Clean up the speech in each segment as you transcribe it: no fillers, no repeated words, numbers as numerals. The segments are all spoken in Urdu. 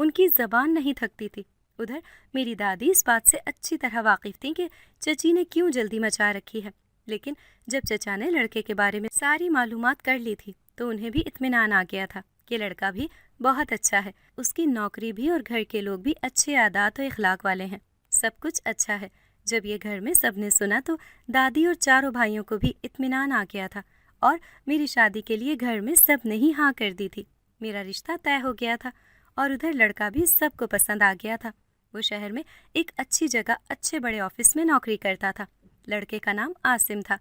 ان کی زبان نہیں تھکتی تھی۔ ادھر میری دادی اس بات سے اچھی طرح واقف تھیں کہ چچی نے کیوں جلدی مچا رکھی ہے، لیکن جب چچا نے لڑکے کے بارے میں ساری معلومات کر لی تھی تو انہیں بھی اطمینان آ گیا تھا کہ لڑکا بھی بہت اچھا ہے، اس کی نوکری بھی اور گھر کے لوگ بھی اچھے عادات و اخلاق والے ہیں، سب کچھ اچھا ہے۔ جب یہ گھر میں سب نے سنا تو دادی اور چاروں بھائیوں کو بھی اطمینان آ گیا تھا اور میری شادی کے لیے گھر میں سب نے ہی ہاں کر دی تھی۔ میرا رشتہ طے ہو گیا تھا اور ادھر لڑکا بھی سب کو پسند آ گیا تھا۔ وہ شہر میں ایک اچھی جگہ اچھے بڑے آفس میں نوکری کرتا تھا۔ لڑکے کا نام عاصم تھا۔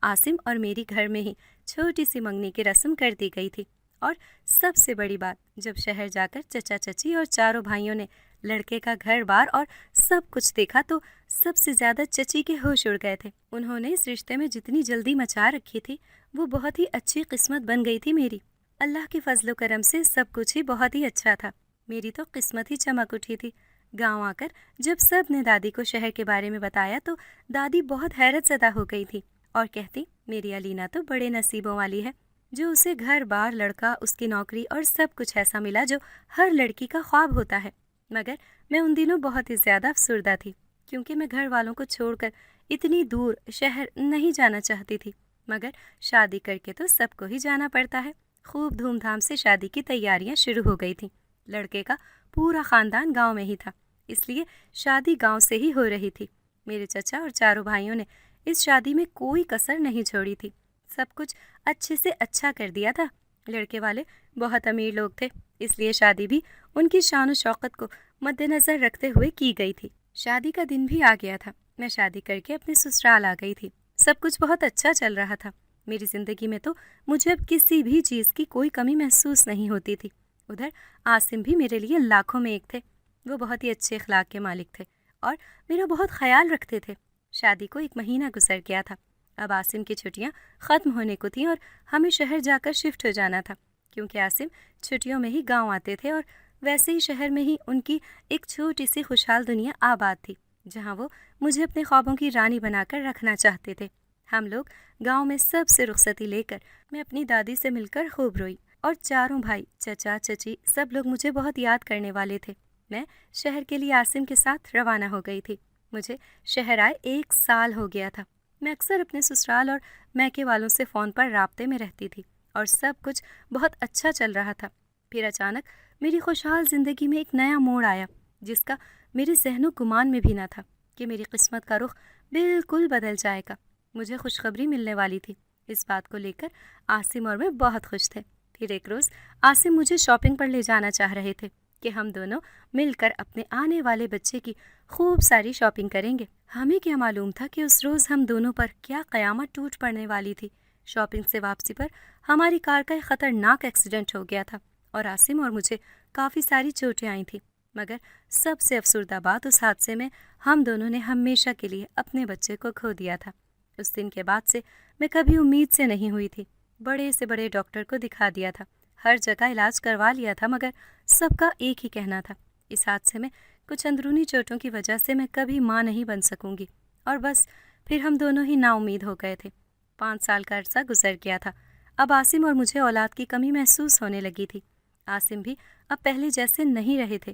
عاصم اور میری گھر میں ہی چھوٹی سی منگنی کی رسم کر دی گئی تھی، اور سب سے بڑی بات، جب شہر جا کر چچا چچی اور چاروں بھائیوں نے لڑکے کا گھر بار اور سب کچھ دیکھا تو سب سے زیادہ چچی کے ہوش اڑ گئے تھے۔ انہوں نے اس رشتے میں جتنی جلدی مچا رکھی تھی وہ بہت ہی اچھی قسمت بن گئی تھی میری۔ اللہ کے فضل و کرم سے سب کچھ ہی بہت ہی اچھا تھا۔ میری تو قسمت ہی چمک اٹھی تھی۔ گاؤں آ کر جب سب نے دادی کو شہر کے بارے میں بتایا تو دادی بہت حیرت زدہ ہو گئی تھی اور کہتی، میری علینا تو بڑے نصیبوں والی ہے جو اسے گھر بار، لڑکا، اس کی نوکری اور سب کچھ ایسا ملا جو ہر لڑکی کا خواب ہوتا ہے۔ مگر میں ان دنوں بہت ہی زیادہ افسردہ تھی کیونکہ میں گھر والوں کو چھوڑ کر اتنی دور شہر نہیں جانا چاہتی تھی، مگر شادی کر کے تو سب کو ہی جانا پڑتا ہے۔ خوب دھوم دھام سے شادی کی تیاریاں شروع ہو گئی تھیں۔ لڑکے کا پورا خاندان گاؤں میں ہی تھا، اس لیے شادی گاؤں سے ہی ہو رہی تھی۔ میرے چچا اور چاروں بھائیوں نے اس شادی میں کوئی کسر نہیں چھوڑی تھی، سب کچھ اچھے سے اچھا کر دیا تھا۔ لڑکے والے بہت امیر لوگ تھے، اس لیے شادی بھی ان کی شان و شوکت کو مد نظر رکھتے ہوئے کی گئی تھی۔ شادی کا دن بھی آ گیا تھا۔ میں شادی کر کے اپنے سسرال آ گئی تھی۔ سب کچھ بہت اچھا چل رہا تھا۔ میری زندگی میں تو مجھے اب کسی بھی چیز کی کوئی کمی محسوس نہیں ہوتی تھی۔ ادھر عاصم بھی میرے لیے لاکھوں میں ایک تھے۔ وہ بہت ہی اچھے اخلاق کے مالک تھے اور میرا بہت خیال رکھتے تھے۔ شادی کو 1 مہینہ گزر گیا تھا۔ اب عاصم کی چھٹیاں ختم ہونے کو تھیں اور ہمیں شہر جا کر شفٹ ہو جانا تھا، کیونکہ عاصم چھٹیوں میں ہی گاؤں آتے تھے اور ویسے ہی شہر میں ہی ان کی ایک چھوٹی سی خوشحال دنیا آباد تھی جہاں وہ مجھے اپنے خوابوں کی رانی بنا کر رکھنا چاہتے تھے۔ ہم لوگ گاؤں میں سب سے رخصتی لے کر میں اپنی دادی سے مل کر خوب روئی، اور چاروں بھائی، چچا چچی، سب لوگ مجھے بہت یاد کرنے والے تھے۔ میں شہر کے لیے عاصم کے ساتھ روانہ ہو گئی تھی۔ مجھے شہر آئے 1 سال ہو گیا تھا۔ میں اکثر اپنے سسرال اور میکے والوں سے فون پر رابطے میں رہتی تھی اور سب کچھ بہت اچھا چل رہا تھا۔ پھر اچانک میری خوشحال زندگی میں ایک نیا موڑ آیا جس کا میرے ذہن و گمان میں بھی نہ تھا کہ میری قسمت کا رخ بالکل بدل جائے گا۔ مجھے خوشخبری ملنے والی تھی۔ اس بات کو لے کر عاصم اور میں بہت خوش تھے۔ پھر ایک روز عاصم مجھے شاپنگ پر لے جانا چاہ رہے تھے کہ ہم دونوں مل کر اپنے آنے والے بچے کی خوب ساری شاپنگ کریں گے۔ ہمیں کیا معلوم تھا کہ اس روز ہم دونوں پر کیا قیامت ٹوٹ پڑنے والی تھی۔ شاپنگ سے واپسی پر ہماری کار کا ایک خطرناک ایکسیڈنٹ ہو گیا تھا اور عاصم اور مجھے کافی ساری چوٹیں آئی تھیں، مگر سب سے افسردہ بات، اس حادثے میں ہم دونوں نے ہمیشہ کے لیے اپنے بچے کو کھو دیا تھا۔ اس دن کے بعد سے میں کبھی امید سے نہیں ہوئی تھی۔ بڑے سے بڑے ڈاکٹر کو دکھا دیا تھا، ہر جگہ علاج کروا لیا تھا، مگر سب کا ایک ہی کہنا تھا، اس حادثے میں کچھ اندرونی چوٹوں کی وجہ سے میں کبھی ماں نہیں بن سکوں گی۔ اور بس پھر ہم دونوں ہی نا امید ہو گئے تھے۔ 5 سال کا عرصہ گزر گیا تھا۔ اب عاصم اور مجھے اولاد کی کمی محسوس ہونے لگی تھی۔ عاصم بھی اب پہلے جیسے نہیں رہے تھے۔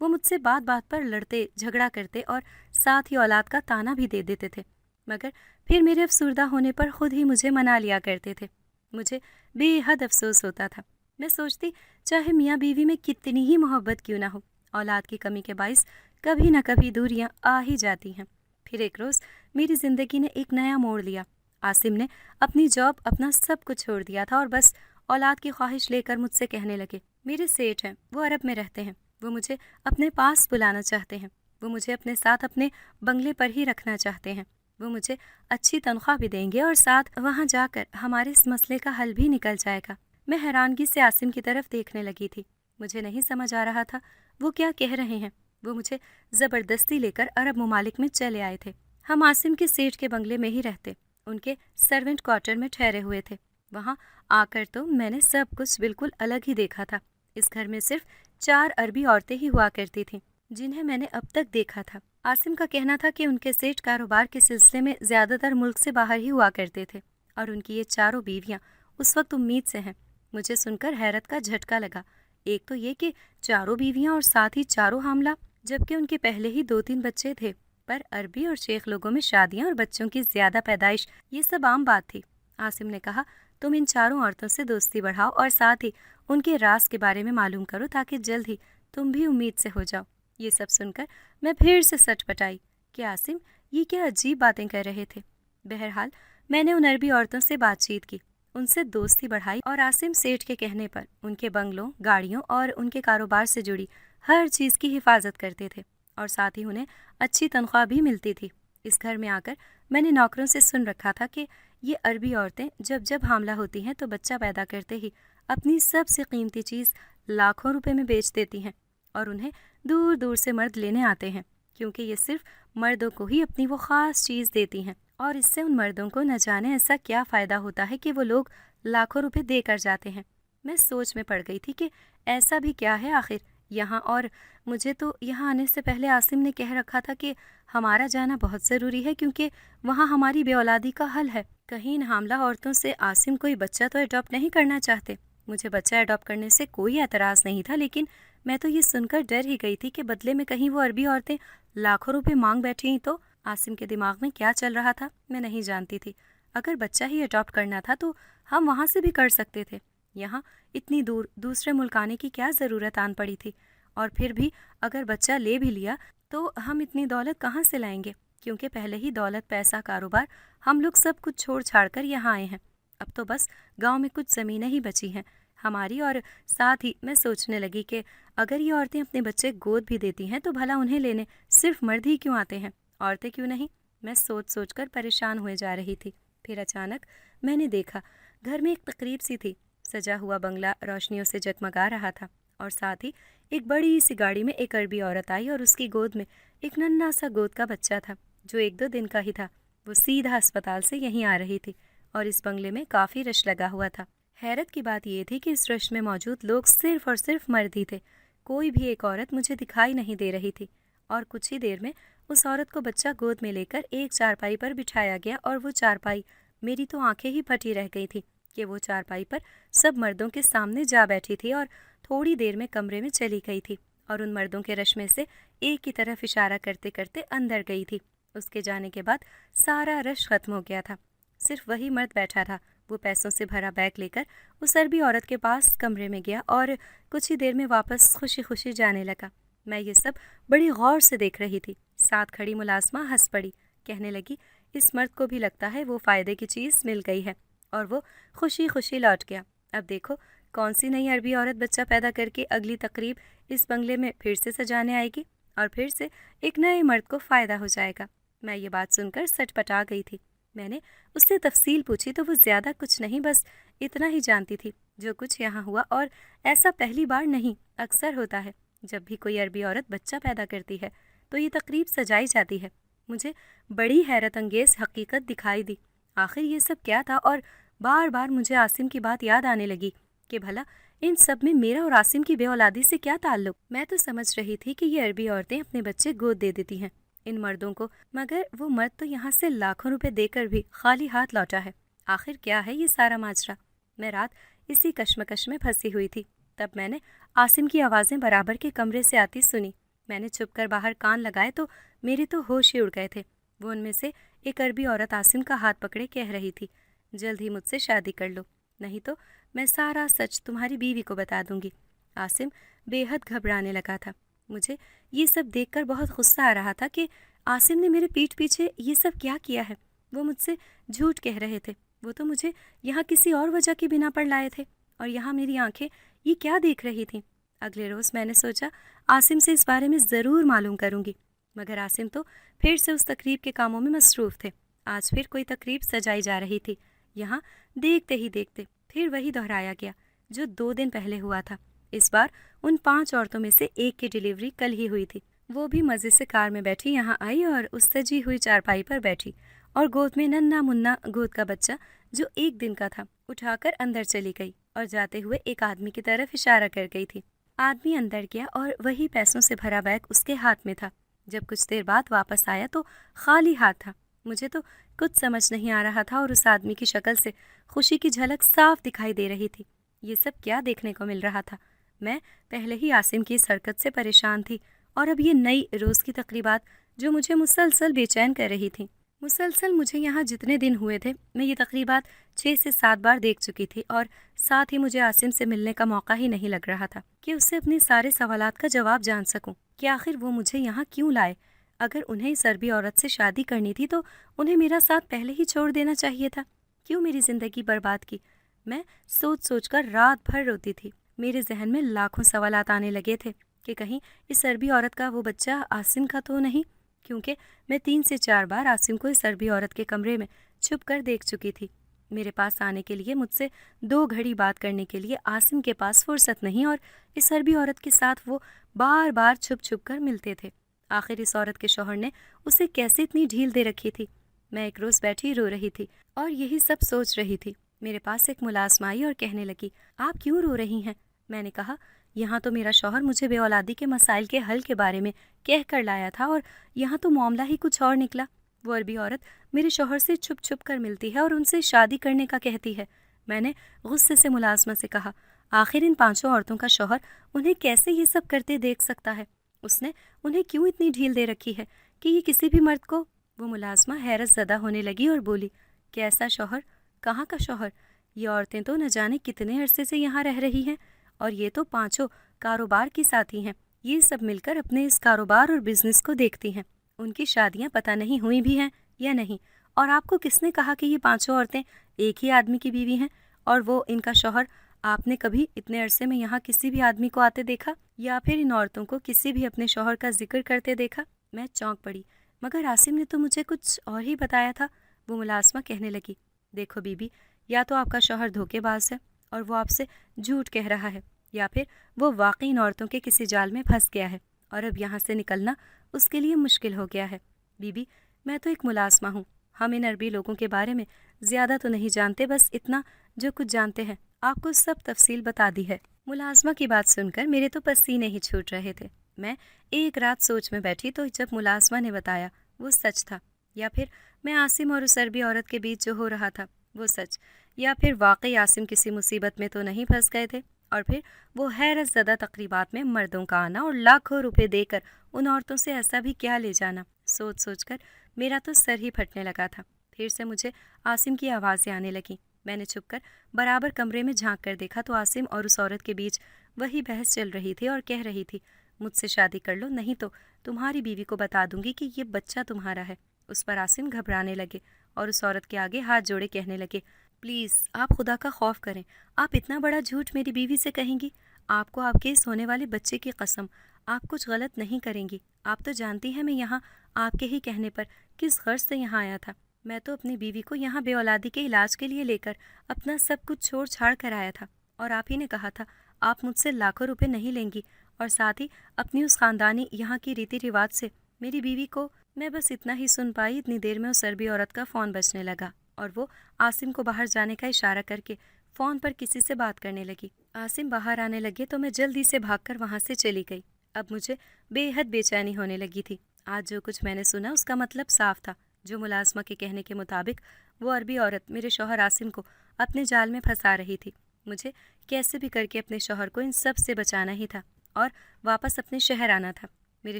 وہ مجھ سے بات بات پر لڑتے جھگڑا کرتے اور ساتھ ہی اولاد کا طعنہ بھی دے دیتے تھے، مگر پھر میرے افسردہ ہونے پر خود ہی مجھے منا لیا کرتے تھے۔ مجھے بے حد افسوس ہوتا تھا۔ میں سوچتی، چاہے میاں بیوی میں کتنی ہی محبت کیوں نہ ہو، اولاد کی کمی کے باعث کبھی نہ کبھی دوریاں آ ہی جاتی ہیں۔ پھر ایک روز میری زندگی نے ایک نیا موڑ لیا۔ عاصم نے اپنی جاب، اپنا سب کچھ چھوڑ دیا تھا اور بس اولاد کی خواہش لے کر مجھ سے کہنے لگے، میرے سیٹھ ہیں، وہ عرب میں رہتے ہیں، وہ مجھے اپنے پاس بلانا چاہتے ہیں، وہ مجھے اپنے ساتھ اپنے بنگلے پر ہی رکھنا چاہتے ہیں، وہ مجھے اچھی تنخواہ بھی دیں گے اور ساتھ وہاں جا کر ہمارے اس مسئلے کا حل بھی نکل جائے گا۔ میں حیرانگی سے عاصم کی طرف دیکھنے لگی تھی۔ مجھے نہیں سمجھ آ رہا تھا وہ کیا کہہ رہے ہیں۔ وہ مجھے زبردستی لے کر عرب ممالک میں چلے آئے تھے۔ ہم عاصم کے سیٹھ کے بنگلے میں ہی رہتے، ان کے سرونٹ کوارٹر میں ٹھہرے ہوئے تھے۔ وہاں آ کر تو میں نے سب کچھ بالکل الگ ہی دیکھا تھا۔ اس گھر میں صرف 4 عربی عورتیں ہی ہوا کرتی تھیں جنہیں میں نے اب تک دیکھا تھا۔ عاصم کا کہنا تھا کہ ان کے سیٹھ کاروبار کے سلسلے میں زیادہ تر ملک سے باہر ہی ہوا کرتے تھے اور ان کی یہ 4 بیویاں اس وقت امید سے ہیں۔ مجھے سن کر حیرت کا جھٹکا لگا۔ ایک تو یہ کہ چاروں بیویاں اور ساتھ ہی چاروں حاملہ، جبکہ ان کے پہلے ہی 2-3 بچے تھے۔ پر عربی اور شیخ لوگوں میں شادیاں اور بچوں کی زیادہ پیدائش یہ سب عام بات تھی۔ عاصم نے کہا، تم ان چاروں عورتوں سے دوستی بڑھاؤ اور ساتھ ہی ان کے راز کے بارے میں معلوم کرو تاکہ جلد ہی تم بھی امید سے ہو جاؤ۔ یہ سب سن کر میں پھر سے سچ پٹائی کہ عاصم یہ کیا عجیب باتیں کر رہے تھے۔ بہرحال میں نے ان عربی عورتوں سے بات چیت کی، ان سے دوستی بڑھائی اور عاصم سیٹھ کے کہنے پر ان کے بنگلوں، گاڑیوں اور ان کے کاروبار سے جڑی ہر چیز کی حفاظت کرتے تھے اور ساتھ ہی انہیں اچھی تنخواہ بھی ملتی تھی۔ اس گھر میں آ کر میں نے نوکروں سے سن رکھا تھا کہ یہ عربی عورتیں جب حاملہ ہوتی ہیں تو بچہ پیدا کرتے ہی اپنی سب سے قیمتی چیز لاکھوں روپے میں بیچ دیتی ہیں اور انہیں دور دور سے مرد لینے آتے ہیں، کیونکہ یہ صرف مردوں کو ہی اپنی وہ خاص چیز دیتی ہیں، اور اس سے ان مردوں کو نہ جانے ایسا کیا فائدہ ہوتا ہے کہ وہ لوگ لاکھوں روپے دے کر جاتے ہیں۔ میں سوچ میں پڑ گئی تھی کہ ایسا بھی کیا ہے آخر یہاں، اور مجھے تو یہاں آنے سے پہلے عاصم نے کہہ رکھا تھا کہ ہمارا جانا بہت ضروری ہے کیونکہ وہاں ہماری بے اولادی کا حل ہے۔ کہیں ان حاملہ عورتوں سے عاصم کوئی بچہ تو اڈاپٹ نہیں کرنا چاہتے؟ مجھے بچہ اڈاپٹ کرنے سے کوئی اعتراض نہیں تھا، لیکن میں تو یہ سن کر ڈر ہی گئی تھی کہ بدلے میں کہیں وہ عربی عورتیں لاکھوں روپے مانگ بیٹھیں تو۔ عاصم کے دماغ میں کیا چل رہا تھا میں نہیں جانتی تھی۔ اگر بچہ ہی اڈاپٹ کرنا تھا تو ہم وہاں سے بھی کر سکتے تھے، یہاں اتنی دور دوسرے ملک آنے کی کیا ضرورت آن پڑی تھی؟ اور پھر بھی اگر بچہ لے بھی لیا تو ہم اتنی دولت کہاں سے لائیں گے؟ کیونکہ پہلے ہی دولت، پیسہ، کاروبار ہم لوگ سب کچھ چھوڑ چھاڑ کر یہاں آئے ہیں۔ اب تو بس گاؤں میں کچھ زمینیں ہی بچی ہیں ہماری، اور ساتھ ہی میں سوچنے لگی کہ اگر یہ عورتیں اپنے بچے گود بھی دیتی ہیں تو بھلا انہیں لینے صرف مرد ہی کیوں آتے ہیں، عورتیں کیوں نہیں؟ میں سوچ کر پریشان ہوئے جا رہی تھی۔ پھر اچانک میں نے دیکھا گھر میں ایک تقریب سی تھی، سجا ہوا بنگلہ روشنیوں سے جگمگا رہا تھا، اور ساتھ ہی ایک بڑی سی گاڑی میں ایک عربی عورت آئی اور اس کی گود میں ایک ننھا سا گود کا بچہ تھا جو 1-2 دن کا ہی تھا۔ وہ سیدھا اسپتال سے یہیں آ رہی تھی اور اس بنگلے میں کافی رش لگا ہوا تھا۔ حیرت کی بات یہ تھی کہ اس رش میں موجود لوگ صرف اور صرف مرد ہی تھے، کوئی بھی ایک عورت مجھے دکھائی نہیں دے رہی تھی۔ اور کچھ ہی دیر میں اس عورت کو بچہ گود میں لے کر ایک چارپائی پر بٹھایا گیا، اور وہ چارپائی، میری تو آنکھیں ہی پھٹی رہ گئی تھی کہ وہ چارپائی پر سب مردوں کے سامنے جا بیٹھی تھی اور تھوڑی دیر میں کمرے میں چلی گئی تھی اور ان مردوں کے رش میں سے ایک کی طرف اشارہ کرتے کرتے اندر گئی تھی۔ اس کے جانے کے بعد سارا رش ختم ہو گیا تھا، صرف وہی مرد بیٹھا تھا۔ وہ پیسوں سے بھرا بیگ لے کر اس عربی عورت کے پاس کمرے میں گیا اور کچھ ہی دیر میں واپس خوشی خوشی جانے لگا۔ میں یہ سب بڑی غور سے دیکھ رہی تھی۔ ساتھ کھڑی ملازمہ ہنس پڑی، کہنے لگی، اس مرد کو بھی لگتا ہے وہ فائدے کی چیز مل گئی ہے، اور وہ خوشی خوشی لوٹ گیا۔ اب دیکھو کون سی نئی عربی عورت بچہ پیدا کر کے اگلی تقریب اس بنگلے میں پھر سے سجانے آئے گی، اور پھر سے ایک نئے مرد کو فائدہ ہو جائے گا۔ میں یہ بات سن کر سٹ پٹا گئی تھی۔ میں نے اس سے تفصیل پوچھی تو وہ زیادہ کچھ نہیں، بس اتنا ہی جانتی تھی جو کچھ یہاں ہوا، اور ایسا پہلی بار نہیں، اکثر ہوتا ہے۔ جب بھی کوئی عربی عورت بچہ پیدا کرتی ہے تو یہ تقریب سجائی جاتی ہے۔ مجھے بڑی حیرت انگیز حقیقت دکھائی دی۔ آخر یہ سب کیا تھا؟ اور بار بار مجھے عاصم کی بات یاد آنے لگی کہ بھلا ان سب میں میرا اور عاصم کی بے اولادی سے کیا تعلق؟ میں تو سمجھ رہی تھی کہ یہ عربی عورتیں اپنے بچے گود دے دیتی ہیں ان مردوں کو، مگر وہ مرد تو یہاں سے لاکھوں روپے دے کر بھی خالی ہاتھ لوٹا ہے۔ آخر کیا ہے یہ سارا ماجرا؟ میں رات اسی کشمکش میں پھنسی ہوئی تھی۔ تب میں نے عاصم کی آوازیں برابر کے کمرے سے آتی سنی۔ میں نے چھپ کر باہر کان لگائے تو میرے تو ہوش ہی اڑ گئے تھے۔ وہ ان میں سے ایک عربی عورت عاصم کا ہاتھ پکڑے کہہ رہی تھی، جلد ہی مجھ سے شادی کر لو، نہیں تو میں سارا سچ تمہاری بیوی کو بتا دوں گی۔ عاصم بے حد گھبرانے لگا تھا۔ مجھے یہ سب دیکھ کر بہت غصہ آ رہا تھا کہ عاصم نے میرے پیٹھ پیچھے یہ سب کیا کیا ہے۔ وہ مجھ سے جھوٹ کہہ رہے تھے، وہ تو مجھے یہاں کسی اور وجہ کی بنا پر لائے تھے، اور یہاں میری آنکھیں یہ کیا دیکھ رہی تھیں؟ اگلے روز میں نے سوچا عاصم سے اس بارے میں ضرور معلوم کروں گی، مگر عاصم تو پھر سے اس تقریب کے کاموں میں مصروف تھے۔ آج پھر کوئی تقریب سجائی جا رہی تھی۔ یہاں دیکھتے ہی دیکھتے پھر وہی دہرایا گیا جو 2 دن پہلے ہوا تھا۔ اس بار ان 5 عورتوں میں سے ایک کی ڈیلیوری کل ہی ہوئی تھی۔ وہ بھی مزے سے کار میں بیٹھی یہاں آئی اور اس سجی ہوئی چارپائی پر بیٹھی، اور گود میں ننھا منا گود کا بچہ جو 1 دن کا تھا اٹھا کر اندر چلی گئی، اور جاتے ہوئے ایک آدمی کی طرف اشارہ کر گئی تھی۔ آدمی اندر گیا اور وہی پیسوں سے بھرا بیگ اس کے ہاتھ میں تھا۔ جب کچھ دیر بعد واپس آیا تو خالی ہاتھ تھا۔ مجھے تو کچھ سمجھ نہیں آ رہا تھا، اور اس آدمی کی شکل سے خوشی کی جھلک صاف دکھائی دے رہی تھی۔ یہ سب کیا دیکھنے کو مل رہا تھا؟ میں پہلے ہی عاصم کی اس حرکت سے پریشان تھی اور اب یہ نئی روز کی تقریبات جو مجھے مسلسل بے چین کر رہی تھیں۔ مسلسل مجھے یہاں جتنے دن ہوئے تھے میں یہ تقریبات 6 سے 7 بار دیکھ چکی تھی اور ساتھ ہی مجھے عاصم سے ملنے کا موقع ہی نہیں لگ رہا تھا کہ اس سے اپنے سارے سوالات کا جواب جان سکوں کہ آخر وہ مجھے یہاں کیوں لائے۔ اگر انہیں اس عربی عورت سے شادی کرنی تھی تو انہیں میرا ساتھ پہلے ہی چھوڑ دینا چاہیے تھا، کیوں میری زندگی برباد کی؟ میں سوچ سوچ کر رات بھر روتی تھی۔ میرے ذہن میں لاکھوں سوالات آنے لگے تھے کہ کہیں اس عربی عورت کا وہ بچہ عاصم کا تو نہیں، کیونکہ میں 3 سے 4 بار عاصم کو اس عربی عورت کے کمرے میں چھپ کر دیکھ چکی تھی۔ میرے پاس آنے کے لیے، مجھ سے 2 گھڑی بات کرنے کے لیے عاصم کے پاس فرصت نہیں، اور اس عربی عورت کے ساتھ وہ بار بار چھپ چھپ کر ملتے تھے۔ آخر اس عورت کے شوہر نے اسے کیسے اتنی ڈھیل دے رکھی تھی؟ میں ایک روز بیٹھی رو رہی تھی اور یہی سب سوچ رہی تھی۔ میرے پاس ایک ملازمہ آئی اور کہنے لگی، آپ کیوں رو رہی ہیں؟ میں نے کہا، یہاں تو میرا شوہر مجھے بے اولادی کے مسائل کے حل کے بارے میں کہہ کر لایا تھا اور یہاں تو معاملہ ہی کچھ اور نکلا۔ وہ عربی عورت میرے شوہر سے چھپ چھپ کر ملتی ہے اور ان سے شادی کرنے کا کہتی ہے۔ میں نے غصے سے ملازمہ سے کہا، آخر ان 5 عورتوں کا شوہر انہیں کیسے یہ سب کرتے دیکھ سکتا ہے؟ اس نے انہیں کیوں اتنی ڈھیل دے رکھی ہے کہ یہ کسی بھی مرد کو؟ وہ ملازمہ حیرت زدہ ہونے لگی اور بولی، کیسا شوہر؟ کہاں کا شوہر؟ یہ عورتیں تو نہ جانے کتنے عرصے سے یہاں رہ رہی ہیں اور یہ تو 5 کاروبار کی ساتھی ہیں۔ یہ سب مل کر اپنے اس کاروبار اور بزنس کو دیکھتی ہیں۔ ان کی شادیاں پتہ نہیں ہوئی بھی ہیں یا نہیں، اور آپ کو کس نے کہا کہ یہ 5 عورتیں ایک ہی آدمی کی بیوی ہیں اور وہ ان کا شوہر؟ آپ نے کبھی اتنے عرصے میں یہاں کسی بھی آدمی کو آتے دیکھا یا پھر ان عورتوں کو کسی بھی اپنے شوہر کا ذکر کرتے دیکھا؟ میں چونک پڑی، مگر عاصم نے تو مجھے کچھ اور ہی بتایا تھا۔ وہ ملازمہ کہنے لگی، دیکھو بی بی، یا تو آپ کا شوہر دھوکے باز ہے اور وہ آپ سے جھوٹ کہہ رہا ہے، یا پھر وہ واقعی ان عورتوں کے کسی جال میں پھنس گیا ہے اور اب یہاں سے نکلنا اس کے لیے مشکل ہو گیا ہے۔ بی بی، میں تو ایک ملازمہ ہوں، ہم ان عربی لوگوں کے بارے میں زیادہ تو نہیں جانتے، بس اتنا جو کچھ جانتے ہیں آپ کو سب تفصیل بتا دی ہے۔ ملازمہ کی بات سن کر میرے تو پسینے ہی چھوٹ رہے تھے۔ میں ایک رات سوچ میں بیٹھی تو جب ملازمہ نے بتایا وہ سچ تھا، یا پھر میں عاصم اور اس عربی عورت کے بیچ جو ہو رہا تھا وہ سچ، یا پھر واقعی عاصم کسی مصیبت میں تو نہیں پھنس گئے تھے، اور پھر وہ حیرت زدہ تقریبات میں مردوں کا آنا اور لاکھوں روپے دے کر ان عورتوں سے ایسا بھی کیا لے جانا۔ سوچ سوچ کر میرا تو سر ہی پھٹنے لگا تھا۔ پھر سے مجھے عاصم کی آوازیں آنے لگیں۔ میں نے چھپ کر برابر کمرے میں جھانک کر دیکھا تو عاصم اور اس عورت کے بیچ وہی بحث چل رہی تھی اور کہہ رہی تھی، مجھ سے شادی کر لو، نہیں تو تمہاری بیوی کو بتا دوں گی کہ یہ بچہ تمہارا ہے۔ اس پر عاصم گھبرانے لگے اور اس عورت کے آگے ہاتھ جوڑے کہنے لگے، پلیز آپ خدا کا خوف کریں، آپ اتنا بڑا جھوٹ میری بیوی سے کہیں گی؟ آپ کو آپ کے اس ہونے والے بچے کی قسم، آپ کچھ غلط نہیں کریں گی۔ آپ تو جانتی ہیں میں یہاں آپ کے ہی کہنے پر کس غرض سے یہاں آیا تھا۔ میں تو اپنی بیوی کو یہاں بے اولادی کے علاج کے لیے لے کر اپنا سب کچھ چھوڑ چھاڑ کر آیا تھا، اور آپ ہی نے کہا تھا آپ مجھ سے لاکھوں روپے نہیں لیں گی، اور ساتھ ہی اپنی اس خاندانی یہاں کی ریتی رواج سے میری بیوی کو۔ میں بس اتنا ہی سن پائی، اتنی دیر میں اس عربی عورت کا فون بجنے لگا اور وہ عاصم کو باہر جانے کا اشارہ کر کے فون پر کسی سے بات کرنے لگی۔ عاصم باہر آنے لگے تو میں جلدی سے بھاگ کر وہاں سے چلی گئی۔ اب مجھے بے حد بے چینی ہونے لگی تھی۔ آج جو کچھ میں نے سنا اس کا مطلب صاف تھا۔ جو ملازمہ کے کہنے کے مطابق وہ عربی عورت میرے شوہر عاصم کو اپنے جال میں پھنسا رہی تھی۔ مجھے کیسے بھی کر کے اپنے شوہر کو ان سب سے بچانا ہی تھا اور واپس اپنے شہر آنا تھا۔ میرے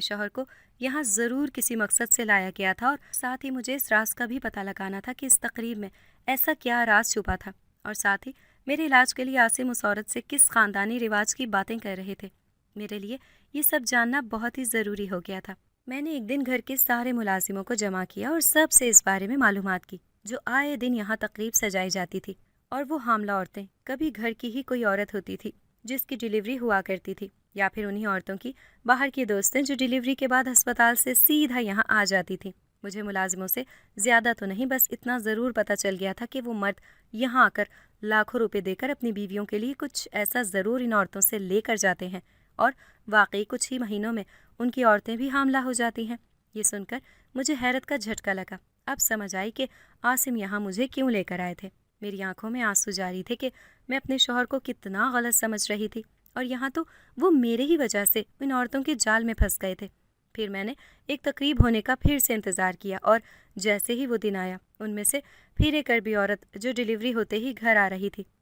شوہر کو یہاں ضرور کسی مقصد سے لایا گیا تھا، اور ساتھ ہی مجھے اس راز کا بھی پتہ لگانا تھا کہ اس تقریب میں ایسا کیا راز چھپا تھا، اور ساتھ ہی میرے علاج کے لیے عاصم اس عورت سے کس خاندانی رواج کی باتیں کر رہے تھے۔ میرے لیے یہ سب جاننا بہت ہی ضروری ہو گیا تھا۔ میں نے ایک دن گھر کے سارے ملازموں کو جمع کیا اور سب سے اس بارے میں معلومات کی۔ جو آئے دن یہاں تقریب سجائی جاتی تھی، اور وہ حاملہ عورتیں کبھی گھر کی ہی کوئی عورت ہوتی تھی جس کی ڈیلیوری ہوا کرتی تھی، یا پھر انہی عورتوں کی باہر کی دوستیں جو ڈیلیوری کے بعد ہسپتال سے سیدھا یہاں آ جاتی تھیں۔ مجھے ملازموں سے زیادہ تو نہیں، بس اتنا ضرور پتہ چل گیا تھا کہ وہ مرد یہاں آ کر لاکھوں روپے دے کر اپنی بیویوں کے لیے کچھ ایسا ضرور ان عورتوں سے لے کر جاتے ہیں، اور واقعی کچھ ہی مہینوں میں ان کی عورتیں بھی حاملہ ہو جاتی ہیں۔ یہ سن کر مجھے حیرت کا جھٹکا لگا۔ اب سمجھ آئی کہ عاصم یہاں مجھے کیوں لے کر آئے تھے۔ میری آنکھوں میں آنسو جاری تھے کہ میں اپنے شوہر کو کتنا غلط سمجھ رہی تھی، اور یہاں تو وہ میرے ہی وجہ سے ان عورتوں کے جال میں پھنس گئے تھے۔ پھر میں نے ایک تقریب ہونے کا پھر سے انتظار کیا، اور جیسے ہی وہ دن آیا ان میں سے پھر ایک عربی عورت جو ڈیلیوری ہوتے ہی گھر آ رہی تھی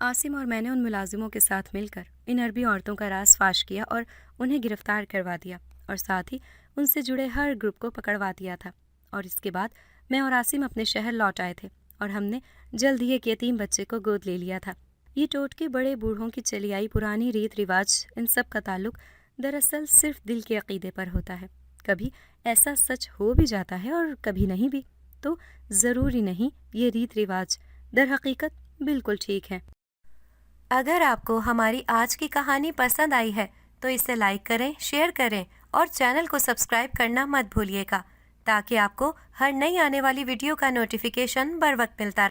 عاصم اور میں نے ان ملازموں کے ساتھ مل کر ان عربی عورتوں کا راز فاش کیا اور انہیں گرفتار کروا دیا اور ساتھ ہی ان سے جڑے ہر گروپ کو پکڑوا دیا تھا، اور اس کے بعد میں اور عاصم اپنے شہر لوٹ آئے تھے اور ہم نے جلد ہی ایک یتیم بچے کو گود لے لیا تھا۔ یہ ٹوٹکے بڑے بوڑھوں کی چلی آئی پرانی ریت رواج، ان سب کا تعلق دراصل صرف دل کے عقیدے پر ہوتا ہے۔ کبھی ایسا سچ ہو بھی جاتا ہے اور کبھی نہیں بھی، تو ضروری نہیں یہ ریت رواج در حقیقت بالکل ٹھیک ہے۔ اگر آپ کو ہماری آج کی کہانی پسند آئی ہے تو اسے لائک کریں، شیئر کریں اور چینل کو سبسکرائب کرنا مت بھولیے گا، تاکہ آپ کو ہر نئی آنے والی ویڈیو کا نوٹیفیکیشن بر وقت ملتا رہے۔